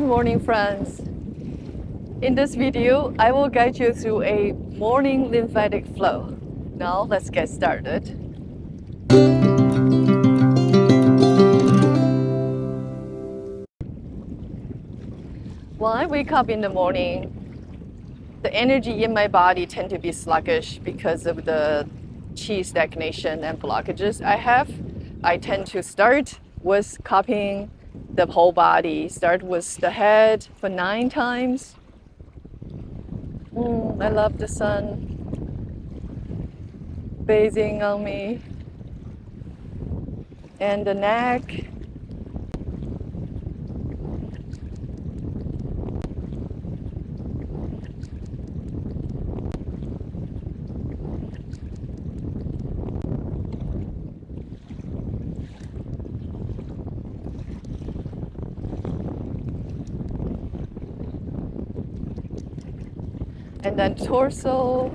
morning, friends. In this video, I will guide you through a morning lymphatic flow. Now, let's get started. When I wake up in the morning, the energy in my body tend to be sluggish because of the qi stagnation and blockages I have. I tend to start with cupping the whole body. Start with the head for 9 times. I love the sun bathing on me. And the neck. And then torso.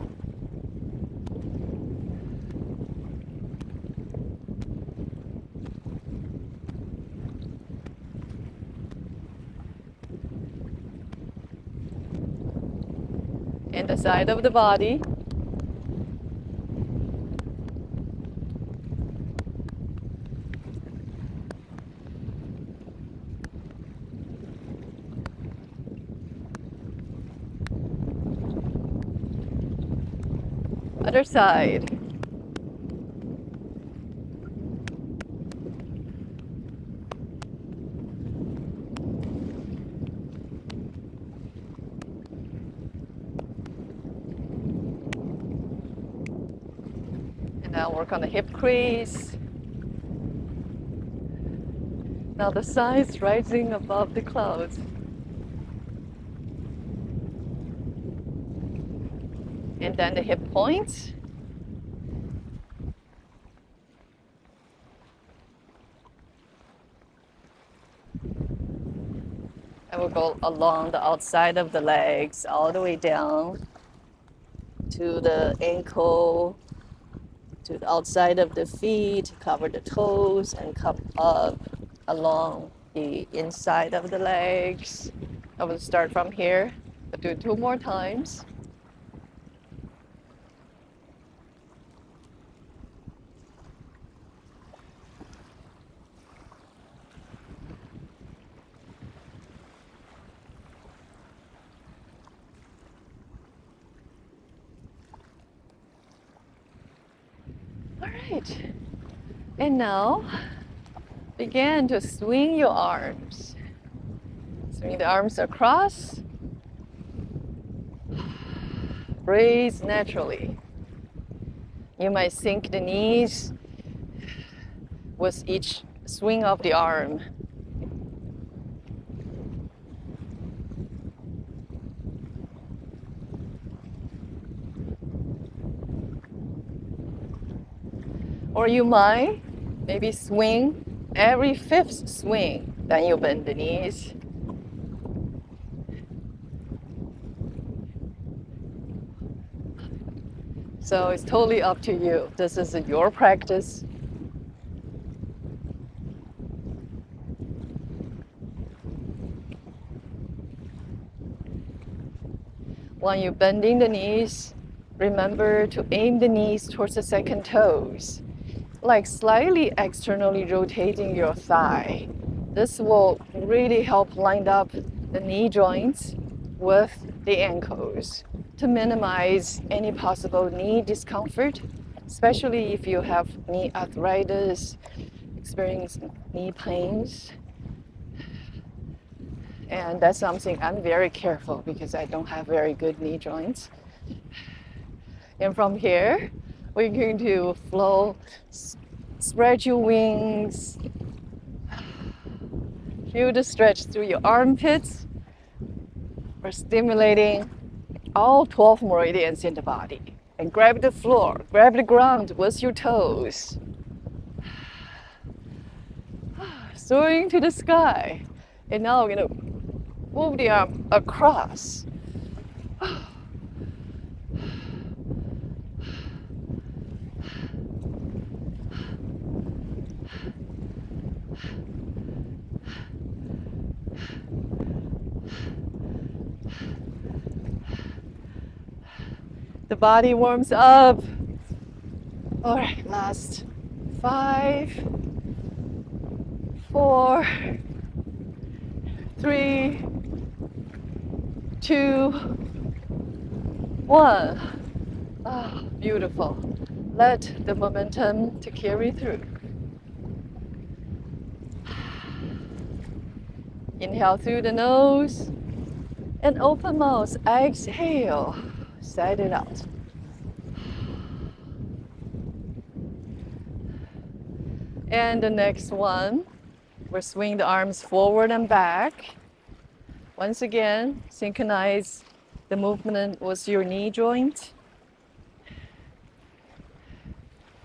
And the side of the body. Other side. And now work on the hip crease. Now the sun is rising above the clouds. And then the hip points. I will go along the outside of the legs, all the way down to the ankle, to the outside of the feet, cover the toes, and come up along the inside of the legs. I will start from here. I'll do 2 more times. All right. And now, begin to swing your arms. Swing the arms across. Breathe naturally. You might sink the knees with each swing of the arm. Or you might maybe swing every 5th swing, then you bend the knees. So it's totally up to you. This is your practice. When you're bending the knees, remember to aim the knees towards the second toes, like slightly externally rotating your thigh. This will really help line up the knee joints with the ankles to minimize any possible knee discomfort, especially if you have knee arthritis, experience knee pains. And that's something I'm very careful because I don't have very good knee joints. And from here, we're going to flow, spread your wings, feel the stretch through your armpits. We're stimulating all 12 meridians in the body. And grab the floor, grab the ground with your toes. Soaring to the sky. And now we're going to move the arm across. the body warms up. All right, last 5, 4, 3, 2, 1. Ah, beautiful. Let the momentum to carry through. Inhale through the nose and open mouth. Exhale. Side it out. And the next one, we'll swing the arms forward and back. Once again, synchronize the movement with your knee joint.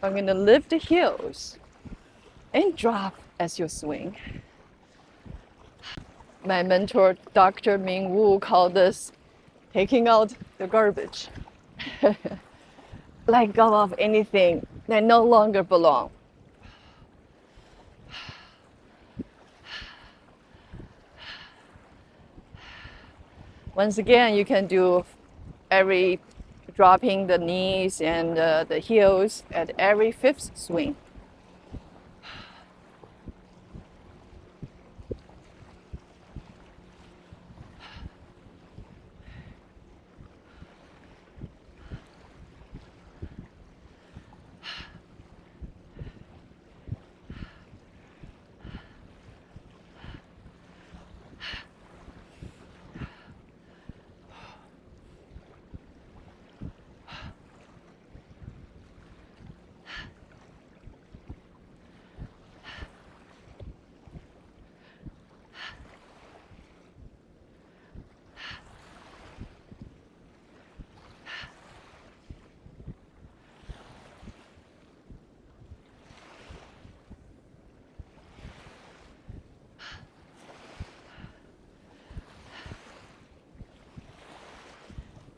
I'm going to lift the heels and drop as you swing. My mentor, Dr. Ming Wu, called this taking out the garbage. Let go of anything that no longer belongs. Once again, you can do every dropping the knees and the heels at every 5th swing.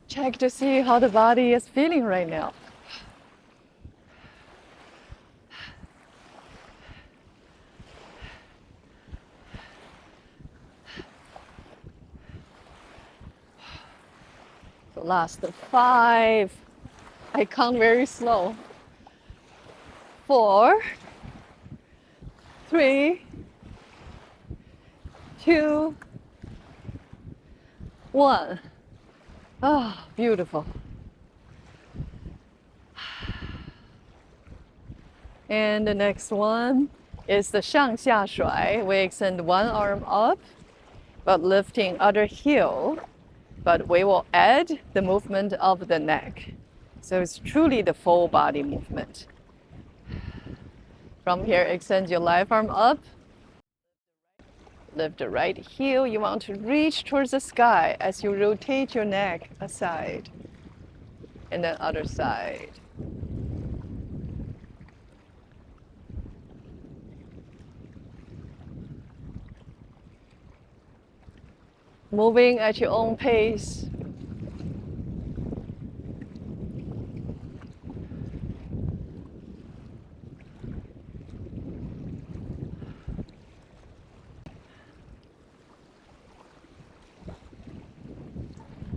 Check to see how the body is feeling right now. So last 5. I count very slow. 4, 3, 2, 1. Ah, beautiful. And the next one is the 上下甩. We extend one arm up, but lifting other heel. But we will add the movement of the neck. So it's truly the full body movement. From here, extend your left arm up. Lift the right heel. You want to reach towards the sky as you rotate your neck aside. And then other side. Moving at your own pace.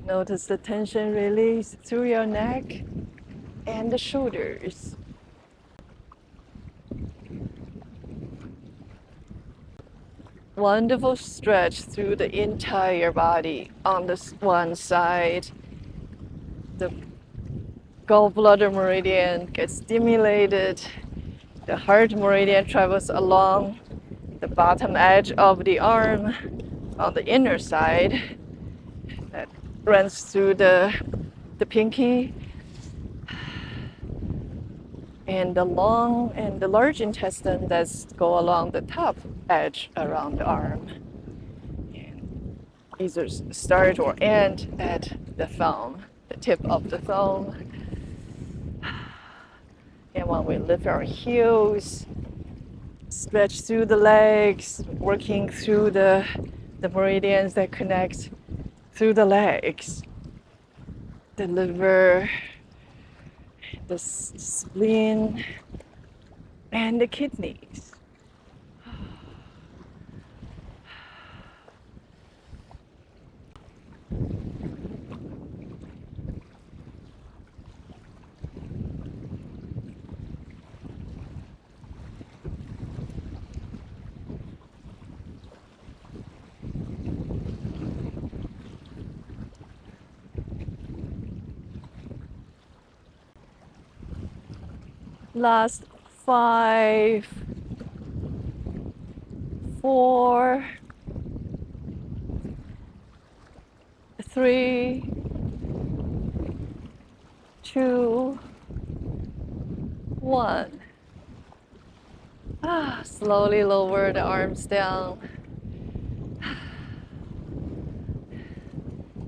Notice the tension release through your neck and the shoulders. Wonderful stretch through the entire body. On this one side, the gallbladder meridian gets stimulated. The heart meridian travels along the bottom edge of the arm on the inner side. That runs through the pinky and the long and the large intestine that go along the top edge around the arm. And either start or end at the thumb, the tip of the thumb. And when we lift our heels, stretch through the legs, working through the meridians that connect through the legs, the liver, the spleen, and the kidneys. Last 5, 4, 3, 2, 1. Slowly lower the arms down.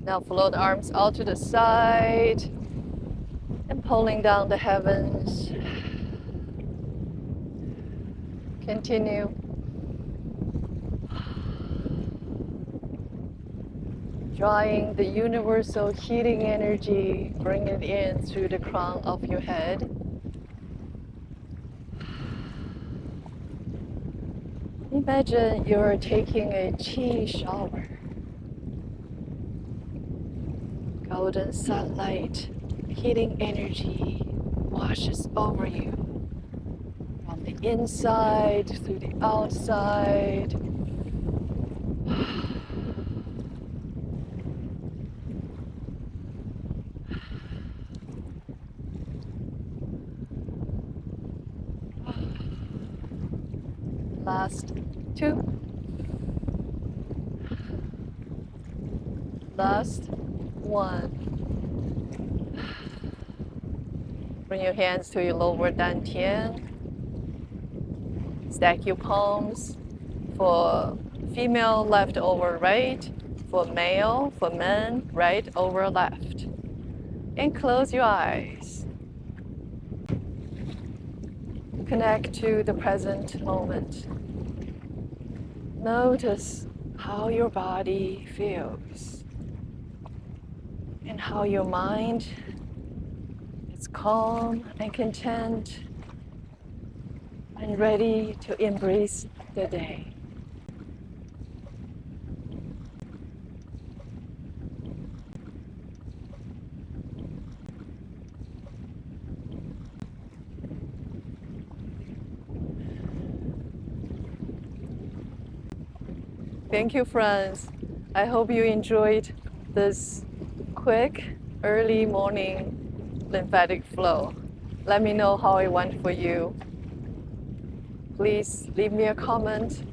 Now float the arms out to the side and pulling down the heavens. Continue. Drawing the universal healing energy, bring it in through the crown of your head. Imagine you're taking a qi shower. Golden sunlight, healing energy washes over you from the inside through the outside. Last 2. Last 1. Bring your hands to your lower dantian. Stack your palms. For female, left over right. For male, for men, right over left. And close your eyes. Connect to the present moment. Notice how your body feels and how your mind is calm and content and ready to embrace the day. Thank you, friends. I hope you enjoyed this quick, early morning lymphatic flow. Let me know how it went for you. Please leave me a comment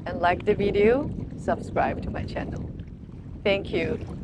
and like the video, subscribe to my channel. Thank you.